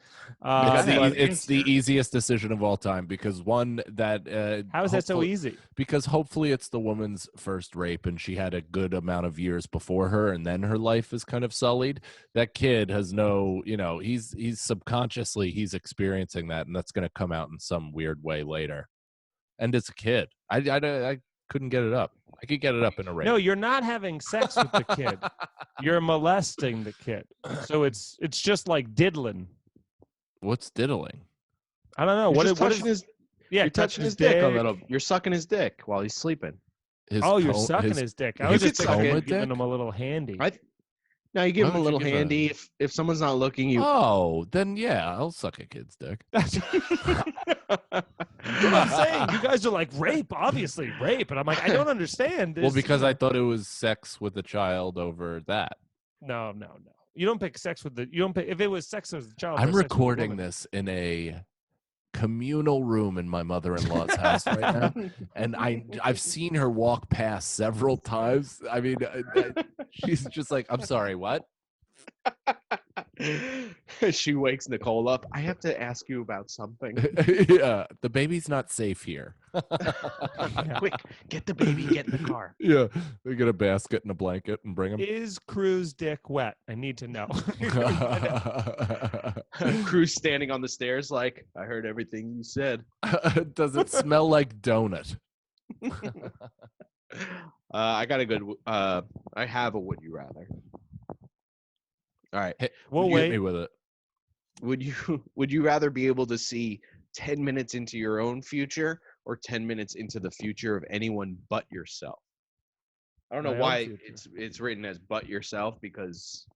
Speaker 2: It's the easiest decision of all time because one that
Speaker 3: How is that so
Speaker 2: hopefully-
Speaker 3: easy?
Speaker 2: Because hopefully it's the woman's first rape and she had a good amount of years before her and then her life is kind of sullied. That kid has no, he's subconsciously he's experiencing that and that's going to come out in some weird way later. And it's a kid. I couldn't get it up. I could get it up in a rape.
Speaker 3: No, you're not having sex with the kid. You're molesting the kid. So it's just like diddling.
Speaker 2: What's diddling?
Speaker 3: I don't know.
Speaker 1: You're
Speaker 3: What
Speaker 1: just
Speaker 3: is
Speaker 1: touching his,
Speaker 3: yeah,
Speaker 1: you're touching his dick a little. You're sucking his dick while he's sleeping.
Speaker 2: His
Speaker 3: Oh, you're
Speaker 2: co-
Speaker 3: sucking his dick. I was
Speaker 1: You
Speaker 3: just
Speaker 1: could suck
Speaker 3: thinking
Speaker 1: it.
Speaker 3: of giving him a little handy.
Speaker 1: Now you give
Speaker 2: Why
Speaker 1: him a
Speaker 2: would you
Speaker 1: little
Speaker 2: give a-
Speaker 1: handy. If someone's not looking, you.
Speaker 2: Oh, then yeah, I'll suck a kid's dick.
Speaker 3: That's what I'm saying. You guys are like rape, obviously rape, and I'm like, I don't understand.
Speaker 2: Well,
Speaker 3: There's,
Speaker 2: because
Speaker 3: you know-
Speaker 2: I thought it was sex with a child over that.
Speaker 3: no. You don't pick sex with the. You don't pick if it was sex with the child.
Speaker 2: I'm
Speaker 3: or sex with the
Speaker 2: recording
Speaker 3: woman.
Speaker 2: this in a communal room in my mother-in-law's house right now, and I've seen her walk past several times. I mean, she's just like, "I'm sorry, what?"
Speaker 1: She wakes Nicole up. I have to ask you about something.
Speaker 2: Yeah, the baby's not safe here.
Speaker 1: Quick, get the baby, get in the car.
Speaker 2: Yeah, we get a basket and a blanket and bring him.
Speaker 3: Is Crew's dick wet? I need to know.
Speaker 1: Crew's standing on the stairs like, I heard everything you said.
Speaker 2: Does it smell like donut?
Speaker 1: I got a good. I have a would you rather. All right.
Speaker 2: Hey,
Speaker 3: We'll
Speaker 2: hit
Speaker 3: wait.
Speaker 2: me with it.
Speaker 1: Would you rather be able to see 10 minutes into your own future or 10 minutes into the future of anyone but yourself? I don't know
Speaker 3: My own
Speaker 1: why
Speaker 3: future.
Speaker 1: it's written as but yourself, because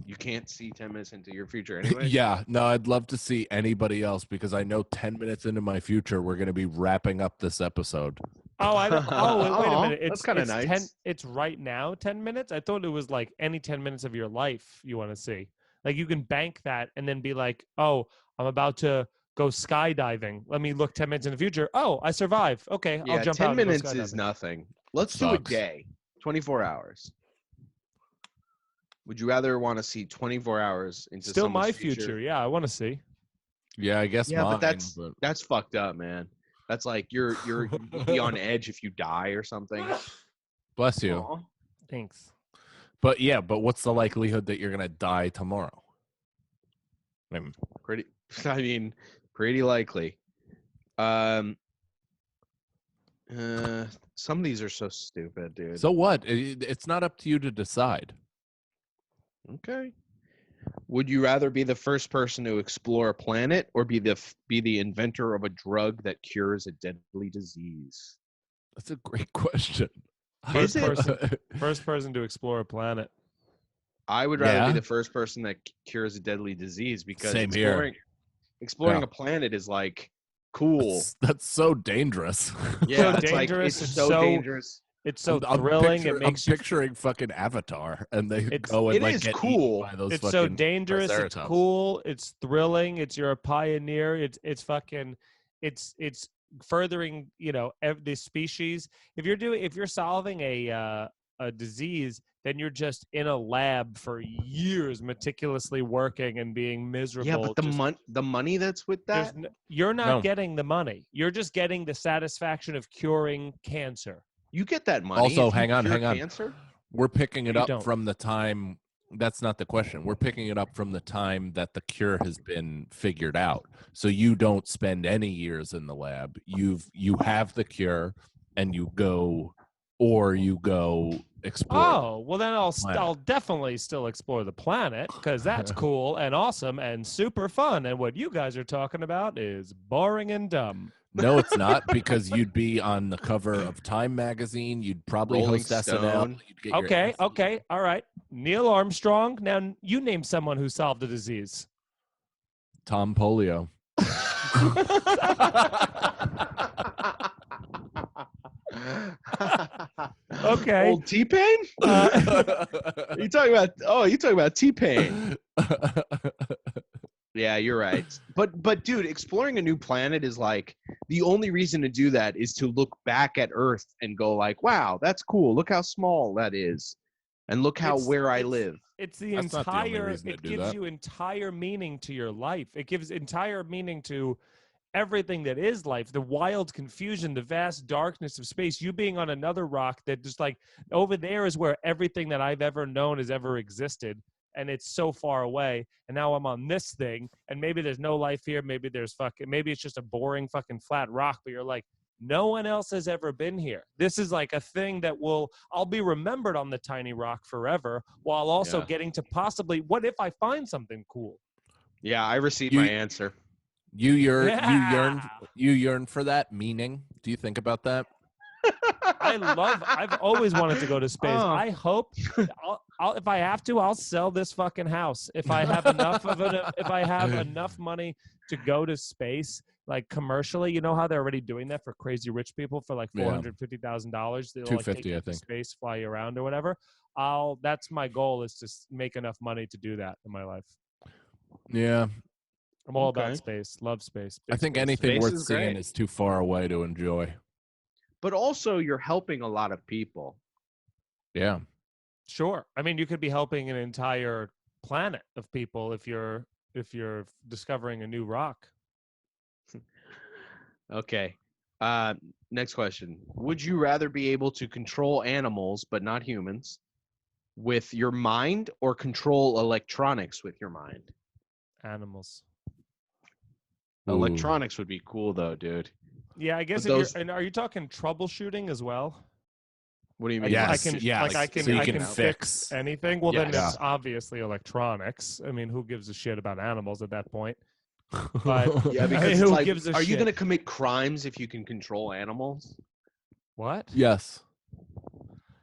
Speaker 1: you can't see 10 minutes into your future anyway.
Speaker 2: Yeah, no, I'd love to see anybody else because I know 10 minutes into my future, we're going to be wrapping up this episode.
Speaker 3: Oh, I don't. Oh, wait a
Speaker 1: Aw,
Speaker 3: minute.
Speaker 1: that's kinda
Speaker 3: it's
Speaker 1: nice.
Speaker 3: It's right now 10 minutes. I thought it was like any 10 minutes of your life you want to see. Like you can bank that and then be like, oh, I'm about to go skydiving. Let me look 10 minutes in the future. Oh, I survive. Okay,
Speaker 1: Yeah,
Speaker 3: I'll jump
Speaker 1: 10
Speaker 3: out. and go
Speaker 1: minutes is
Speaker 3: skydiving.
Speaker 1: nothing. Let's do a
Speaker 2: Sucks.
Speaker 1: day. 24 hours. Would you rather want to see 24 hours into
Speaker 3: Still
Speaker 1: someone's
Speaker 3: my future. Yeah, I want to see.
Speaker 2: Yeah, I guess
Speaker 1: Yeah,
Speaker 2: mine.
Speaker 1: but that's fucked up, man. That's like you'll be on edge if you die or something.
Speaker 2: Bless you.
Speaker 1: Aw.
Speaker 3: Thanks.
Speaker 2: But yeah, but what's the likelihood that you're going to die tomorrow? I mean,
Speaker 1: Pretty likely. Some of these are so stupid, dude.
Speaker 2: so what? It's not up to you to decide.
Speaker 1: Okay. Would you rather be the first person to explore a planet or be the inventor of a drug that cures a deadly disease?
Speaker 2: That's a great question.
Speaker 1: Is it?
Speaker 3: First person to explore a planet.
Speaker 1: I would rather
Speaker 2: Yeah.
Speaker 1: be the first person that cures a deadly disease because
Speaker 2: Same here.
Speaker 1: exploring
Speaker 2: Yeah.
Speaker 1: a planet is like cool.
Speaker 2: That's so dangerous.
Speaker 1: Yeah,
Speaker 3: so
Speaker 1: it's like
Speaker 3: dangerous,
Speaker 1: it's
Speaker 3: it's
Speaker 1: so
Speaker 3: so-
Speaker 1: dangerous.
Speaker 3: It's so
Speaker 2: I'm
Speaker 3: thrilling. It makes
Speaker 2: I'm
Speaker 3: you.
Speaker 2: picturing fucking Avatar, and they
Speaker 3: It's-
Speaker 2: go and
Speaker 1: it
Speaker 2: like
Speaker 1: is
Speaker 2: get
Speaker 1: cool.
Speaker 2: eaten by those
Speaker 3: It's
Speaker 2: fucking
Speaker 3: so dangerous. It's
Speaker 2: triceratops.
Speaker 3: cool. It's thrilling. It's you're a pioneer. It's fucking. It's furthering. This species. If you're solving a disease, then you're just in a lab for years, meticulously working and being miserable.
Speaker 1: Yeah, but
Speaker 3: just-
Speaker 1: the money that's with
Speaker 3: there's
Speaker 1: that.
Speaker 3: you're not
Speaker 2: No.
Speaker 3: getting the money. You're just getting the satisfaction of curing cancer.
Speaker 1: You get that money.
Speaker 2: Also,
Speaker 1: if you
Speaker 2: hang on.
Speaker 1: Cancer.
Speaker 2: We're picking it
Speaker 3: You
Speaker 2: up
Speaker 3: don't.
Speaker 2: from the time. That's not the question. We're picking it up from the time that the cure has been figured out. So you don't spend any years in the lab. You have the cure, and you go explore.
Speaker 3: Oh, well then
Speaker 2: planet.
Speaker 3: I'll definitely still explore the planet because that's cool and awesome and super fun. And what you guys are talking about is boring and dumb.
Speaker 2: No, it's not, because you'd be on the cover of Time magazine. You'd probably
Speaker 1: Rolling
Speaker 2: host SNL.
Speaker 1: Stone.
Speaker 2: You'd get your
Speaker 3: Okay,
Speaker 2: ass-
Speaker 3: okay, all right. Neil Armstrong. Now you name someone who solved a disease.
Speaker 2: Tom Polio.
Speaker 3: Okay.
Speaker 1: Old T-Pain? You talking about? Oh, you talking about T-Pain? Yeah, you're right. But dude, exploring a new planet is like the only reason to do that is to look back at Earth and go like, wow, that's cool. Look how small that is, and look how where I live.
Speaker 3: It's the
Speaker 2: That's not the only
Speaker 3: entire.
Speaker 2: reason to
Speaker 3: It
Speaker 2: do
Speaker 3: gives
Speaker 2: that.
Speaker 3: you entire meaning to your life. It gives entire meaning to everything that is life. The wild confusion, the vast darkness of space. You being on another rock that just like over there is where everything that I've ever known has ever existed. And it's so far away. And now I'm on this thing, and maybe there's no life here. Maybe maybe it's just a boring fucking flat rock. But you're like, no one else has ever been here. This is like a thing that I'll be remembered on the tiny rock forever, while also
Speaker 1: Yeah.
Speaker 3: getting to possibly, what if I find something cool?
Speaker 1: Yeah, I received
Speaker 2: You-
Speaker 1: my answer.
Speaker 2: You
Speaker 3: Yeah.
Speaker 2: yearn for that meaning. Do you think about that?
Speaker 3: I've always wanted to go to space.
Speaker 1: Oh.
Speaker 3: I hope, if I have to, I'll sell this fucking house. If I have enough of it, if I have enough money to go to space, like commercially, you know how they're already doing that for crazy rich people for like $450,000. They'll like take
Speaker 2: 250,
Speaker 3: you
Speaker 2: I
Speaker 3: to
Speaker 2: think.
Speaker 3: space, fly you around or whatever. That's my goal, is to make enough money to do that in my life.
Speaker 2: Yeah.
Speaker 3: I'm all
Speaker 1: Okay.
Speaker 3: about space. Love space.
Speaker 2: I
Speaker 3: Big
Speaker 2: think
Speaker 3: space.
Speaker 2: anything
Speaker 1: Space
Speaker 2: worth
Speaker 1: is
Speaker 2: seeing
Speaker 1: great.
Speaker 2: is too far away to enjoy.
Speaker 1: But also, you're helping a lot of people.
Speaker 2: Yeah.
Speaker 3: Sure. I mean, you could be helping an entire planet of people if you're discovering a new rock.
Speaker 1: Okay. Next question. Would you rather be able to control animals but not humans with your mind, or control electronics with your mind?
Speaker 3: Animals.
Speaker 2: Ooh.
Speaker 1: Electronics would be cool though, dude.
Speaker 3: Yeah, I guess
Speaker 1: But
Speaker 3: if
Speaker 1: those-
Speaker 3: you're, and are you talking troubleshooting as well?
Speaker 1: What do you
Speaker 3: Like,
Speaker 1: mean?
Speaker 2: Yes,
Speaker 3: I can,
Speaker 2: yes.
Speaker 3: like I can,
Speaker 2: So you
Speaker 3: I
Speaker 2: can
Speaker 3: can
Speaker 2: fix.
Speaker 3: anything. Well, then
Speaker 1: Yes.
Speaker 3: it's obviously electronics. I mean, who gives a shit about animals at that point? But
Speaker 1: Yeah,
Speaker 3: I
Speaker 1: because
Speaker 3: mean,
Speaker 1: it's
Speaker 3: who
Speaker 1: like,
Speaker 3: gives a
Speaker 1: are you
Speaker 3: shit?
Speaker 1: going to commit crimes if you can control animals?
Speaker 3: What?
Speaker 2: Yes.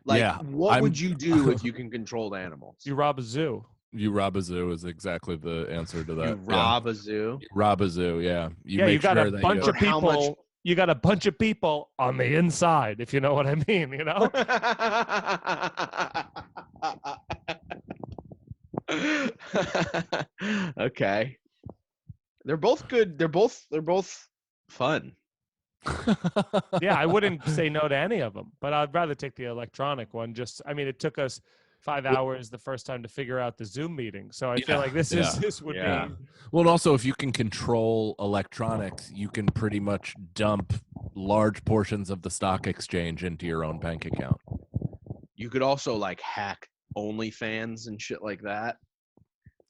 Speaker 1: Like,
Speaker 2: Yeah,
Speaker 1: what would you do if you can control animals?
Speaker 3: You rob a zoo.
Speaker 2: You rob a zoo is exactly the answer to that.
Speaker 1: You rob a zoo?
Speaker 2: Yeah. Rob a zoo, yeah.
Speaker 3: You
Speaker 2: make
Speaker 3: got
Speaker 2: sure
Speaker 3: a
Speaker 2: that
Speaker 3: bunch
Speaker 2: you
Speaker 3: of
Speaker 1: For how much-
Speaker 3: people. You got a bunch of people on the inside, if you know what I mean. You know.
Speaker 1: Okay. They're both good. They're both fun.
Speaker 3: Yeah, I wouldn't say no to any of them, but I'd rather take the electronic one. I mean, it took us 5 hours the first time to figure out the Zoom meeting, so I feel like this would
Speaker 1: Yeah.
Speaker 3: be.
Speaker 2: Well, and also, if you can control electronics, you can pretty much dump large portions of the stock exchange into your own bank account.
Speaker 1: You could also like hack OnlyFans and shit like that.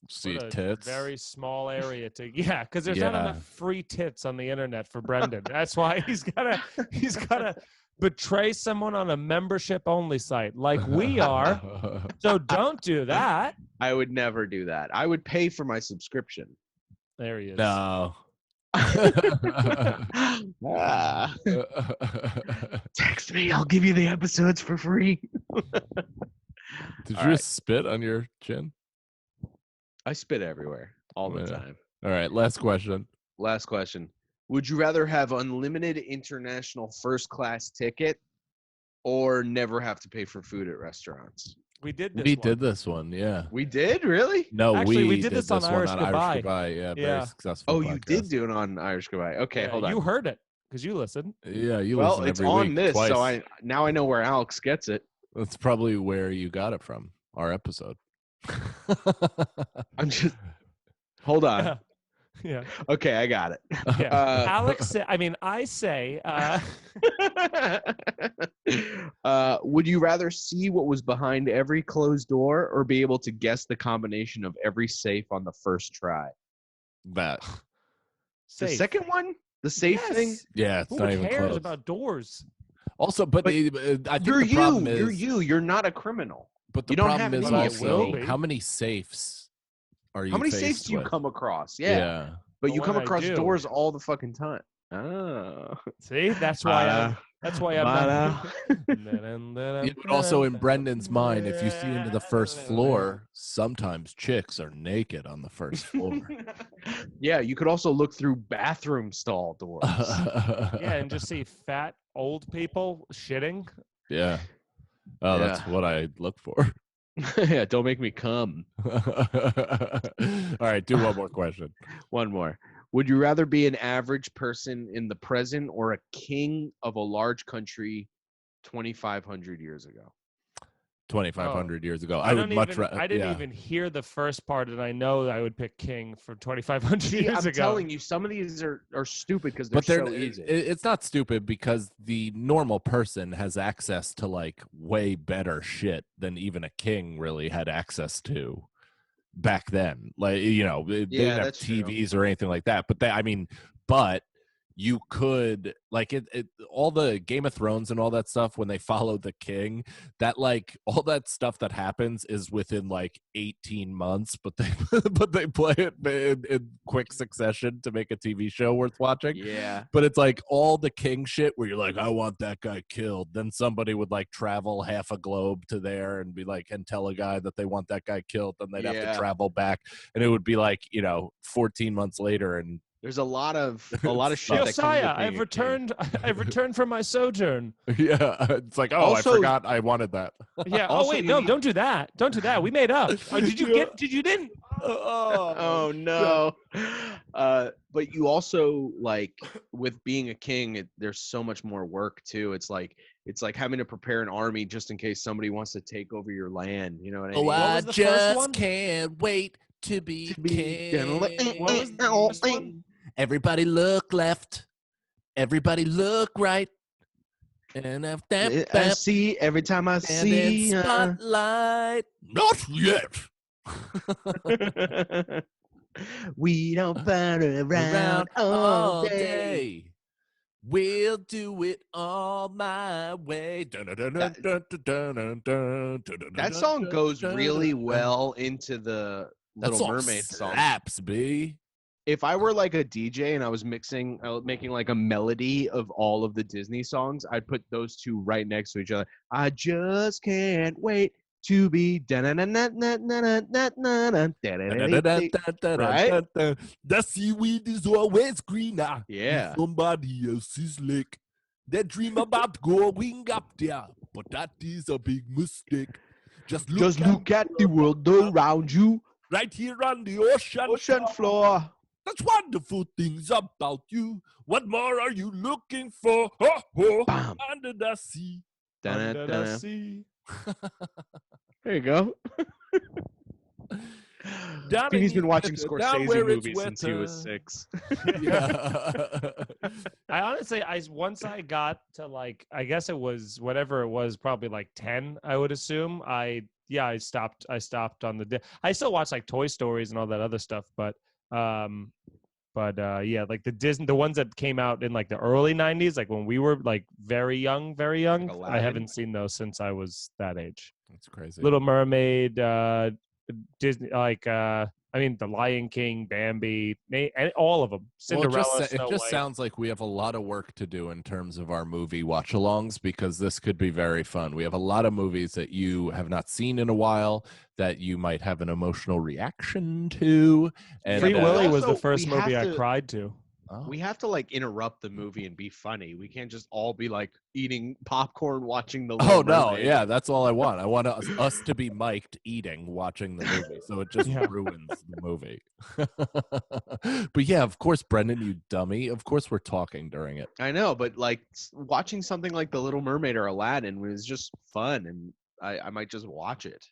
Speaker 2: See
Speaker 3: What a
Speaker 2: tits.
Speaker 3: very small area to because there's not
Speaker 2: Yeah.
Speaker 3: enough free tits on the internet for Brendan. That's why he's gotta betray someone on a membership only site like we are. So don't do that.
Speaker 1: I would never do that. I would pay for my subscription.
Speaker 3: There he is.
Speaker 2: No.
Speaker 1: Ah, text me. I'll give you the episodes for free.
Speaker 2: Did
Speaker 1: All
Speaker 2: you
Speaker 1: right.
Speaker 2: just spit on your chin?
Speaker 1: I spit everywhere all the
Speaker 2: Yeah.
Speaker 1: time.
Speaker 2: All right, last question.
Speaker 1: Last question. Would you rather have unlimited international first class ticket or never have to pay for food at restaurants?
Speaker 3: We did this.
Speaker 2: We
Speaker 3: one.
Speaker 2: did this one, yeah.
Speaker 1: We did? Really?
Speaker 2: No,
Speaker 3: Actually, we
Speaker 2: we
Speaker 3: did this on
Speaker 2: one
Speaker 3: Irish Goodbye.
Speaker 2: Goodbye. Yeah,
Speaker 3: Yeah.
Speaker 2: very successful.
Speaker 1: Oh, you did
Speaker 2: podcast.
Speaker 1: do it on Irish Goodbye. Okay,
Speaker 3: Yeah,
Speaker 1: hold on.
Speaker 3: you heard it because you listened.
Speaker 2: Yeah, you
Speaker 1: Well,
Speaker 2: listen
Speaker 1: it's
Speaker 2: every
Speaker 1: on
Speaker 2: week,
Speaker 1: this,
Speaker 2: twice.
Speaker 1: so I know where Alex gets it.
Speaker 2: That's probably where you got it from. Our episode.
Speaker 1: I'm just hold on.
Speaker 3: Yeah.
Speaker 1: Okay, I got it.
Speaker 3: Yeah. Alex, I say.
Speaker 1: Would you rather see what was behind every closed door or be able to guess the combination of every safe on the first try?
Speaker 2: That.
Speaker 1: The
Speaker 3: safe.
Speaker 1: second one? The safe thing?
Speaker 3: Yes.
Speaker 2: Yeah, it's
Speaker 3: Who
Speaker 2: not even
Speaker 3: cares
Speaker 2: close.
Speaker 3: about doors?
Speaker 2: Also, but
Speaker 1: But
Speaker 2: I think
Speaker 1: You're
Speaker 2: the problem
Speaker 1: you.
Speaker 2: is,
Speaker 1: You're you. You're not a criminal.
Speaker 2: but the
Speaker 1: You don't
Speaker 2: problem
Speaker 1: have
Speaker 2: is
Speaker 1: any
Speaker 3: I
Speaker 2: also
Speaker 3: will be.
Speaker 2: how many safes are you?
Speaker 1: How many safes
Speaker 2: faced
Speaker 1: do you
Speaker 2: with?
Speaker 1: come across?
Speaker 2: Yeah.
Speaker 1: Yeah. But
Speaker 3: But
Speaker 1: you come
Speaker 3: when I
Speaker 1: across
Speaker 3: do-
Speaker 1: doors all the fucking time. Oh.
Speaker 3: See, that's why. That's why I'm not.
Speaker 2: Yeah, but also in Brendan's mind, if you see into the first floor, sometimes chicks are naked on the first floor.
Speaker 1: Yeah, you could also look through bathroom stall doors.
Speaker 3: Yeah, and just see fat old people shitting.
Speaker 2: Yeah. Oh, that's
Speaker 1: Yeah.
Speaker 2: what I look for.
Speaker 1: Yeah, don't make me come.
Speaker 2: All right, do one more question.
Speaker 1: One more. Would you rather be an average person in the present or a king of a large country 2,500 years ago?
Speaker 2: 2,500 years ago.
Speaker 3: I
Speaker 2: I would much
Speaker 3: even.
Speaker 2: rather.
Speaker 3: I didn't even hear the first part, and I know I would pick King for 2,500
Speaker 1: See,
Speaker 3: years
Speaker 1: I'm
Speaker 3: ago.
Speaker 1: telling you, some of these are stupid because they're
Speaker 2: But they're
Speaker 1: so easy.
Speaker 2: it's not stupid because the normal person has access to like way better shit than even a king really had access to back then. Like, you know, they
Speaker 1: Yeah,
Speaker 2: didn't have
Speaker 1: that's true.
Speaker 2: TVs or anything like that. But but you could like it all the Game of Thrones and all that stuff when they follow the king, that like all that stuff that happens is within like 18 months, but they but they play it in quick succession to make a TV show worth watching.
Speaker 1: Yeah.
Speaker 2: But it's like all the king shit where you're like, I want that guy killed. Then somebody would like travel half a globe to there and be like, and tell a guy that they want that guy killed. Then they'd have to travel back, and it would be like 14 months later, and
Speaker 1: there's a lot of shit that comes with
Speaker 3: Josiah,
Speaker 1: being
Speaker 3: I've
Speaker 1: a
Speaker 3: returned. I've returned from my sojourn.
Speaker 2: yeah, it's like, oh,
Speaker 1: Also-
Speaker 2: I forgot I wanted that.
Speaker 3: Yeah. Oh
Speaker 1: Also,
Speaker 3: wait,
Speaker 1: you
Speaker 3: no,
Speaker 1: need-
Speaker 3: don't do that. Don't do that. We made up. Oh, did you get? Did you didn't?
Speaker 1: Oh no. But you also like with being a king, there's so much more work too. It's like having to prepare an army just in case somebody wants to take over your land. You know what I mean?
Speaker 3: What
Speaker 2: I
Speaker 3: was the first one?
Speaker 2: just can't wait to be king.
Speaker 3: What was the first one?
Speaker 2: Everybody look left. Everybody look right. And if
Speaker 1: I see every time I see
Speaker 2: spotlight. Not yet.
Speaker 1: we don't burn around all day.
Speaker 2: We'll do it all my way.
Speaker 1: That song goes really well into the Little Mermaid song.
Speaker 2: Slaps, B.
Speaker 1: If I were like a DJ and I was making like a melody of all of the Disney songs, I'd put those two right next to each other. I just can't wait to be
Speaker 2: The seaweed is always greener.
Speaker 1: Yeah.
Speaker 2: in somebody else's lake. They dream about going up there, but that is a big mistake. Just
Speaker 1: look at the world around you.
Speaker 2: right here on the ocean
Speaker 1: floor.
Speaker 2: That's wonderful things about you. What more are you looking for? Ho, ho,
Speaker 1: Bam.
Speaker 2: under the sea.
Speaker 3: Under the sea.
Speaker 1: There you go.
Speaker 2: Down
Speaker 1: He's
Speaker 2: in
Speaker 1: been watching
Speaker 2: Utah, down
Speaker 1: Scorsese
Speaker 2: where it's
Speaker 1: movies since he was
Speaker 2: wetter.
Speaker 1: 6.
Speaker 2: Yeah.
Speaker 3: I honestly, once I got to like, I guess it was whatever it was, probably like 10. I would assume. I stopped. I stopped on the. I still watch like Toy Stories and all that other stuff, but yeah, like the ones that came out in like the early 90s, like when we were like very young.
Speaker 1: Aladdin.
Speaker 3: I haven't seen those since I was that age.
Speaker 2: That's crazy.
Speaker 3: Little Mermaid, Disney, like I mean, The Lion King, Bambi, all of them. Cinderella.
Speaker 2: It just sounds like we have a lot of work to do in terms of our movie watch-alongs, because this could be very fun. We have a lot of movies that you have not seen in a while that you might have an emotional reaction to. And
Speaker 3: Free Willy was
Speaker 1: Also,
Speaker 3: the first
Speaker 1: we have
Speaker 3: movie I
Speaker 1: to-
Speaker 3: cried to.
Speaker 2: Oh.
Speaker 1: We have to like interrupt the movie and be funny. We can't just all be like eating popcorn watching the Little
Speaker 2: Oh no,
Speaker 1: Mermaid.
Speaker 2: yeah, that's all I want. I want us to be mic'd eating watching the movie, so it just
Speaker 3: Yeah.
Speaker 2: ruins the movie. But yeah, of course, Brendan, you dummy. Of course, we're talking during it.
Speaker 1: I know, but like watching something like The Little Mermaid or Aladdin was just fun, and I might just watch it.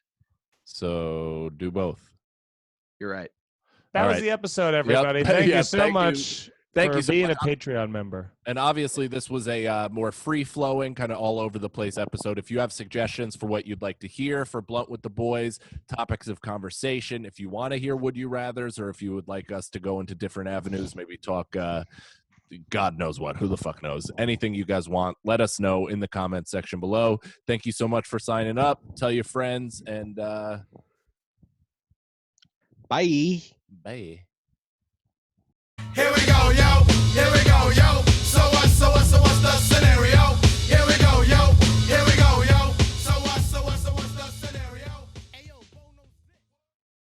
Speaker 2: So do both.
Speaker 1: You're right.
Speaker 3: That
Speaker 2: All
Speaker 3: was
Speaker 2: right.
Speaker 3: the episode, everybody.
Speaker 2: Yep.
Speaker 3: Thank
Speaker 2: Yeah,
Speaker 3: you so
Speaker 2: thank you.
Speaker 3: much
Speaker 2: Thank
Speaker 3: for
Speaker 2: you so
Speaker 3: being
Speaker 2: much.
Speaker 3: a Patreon member.
Speaker 2: And obviously, this was a more free-flowing, kind of all over the place episode. If you have suggestions for what you'd like to hear for Blunt with the Boys, topics of conversation, if you want to hear Would You Rathers, or if you would like us to go into different avenues, maybe talk God knows what, who the fuck knows, anything you guys want, let us know in the comments section below. Thank you so much for signing up. Tell your friends, and
Speaker 1: Bye.
Speaker 2: bye.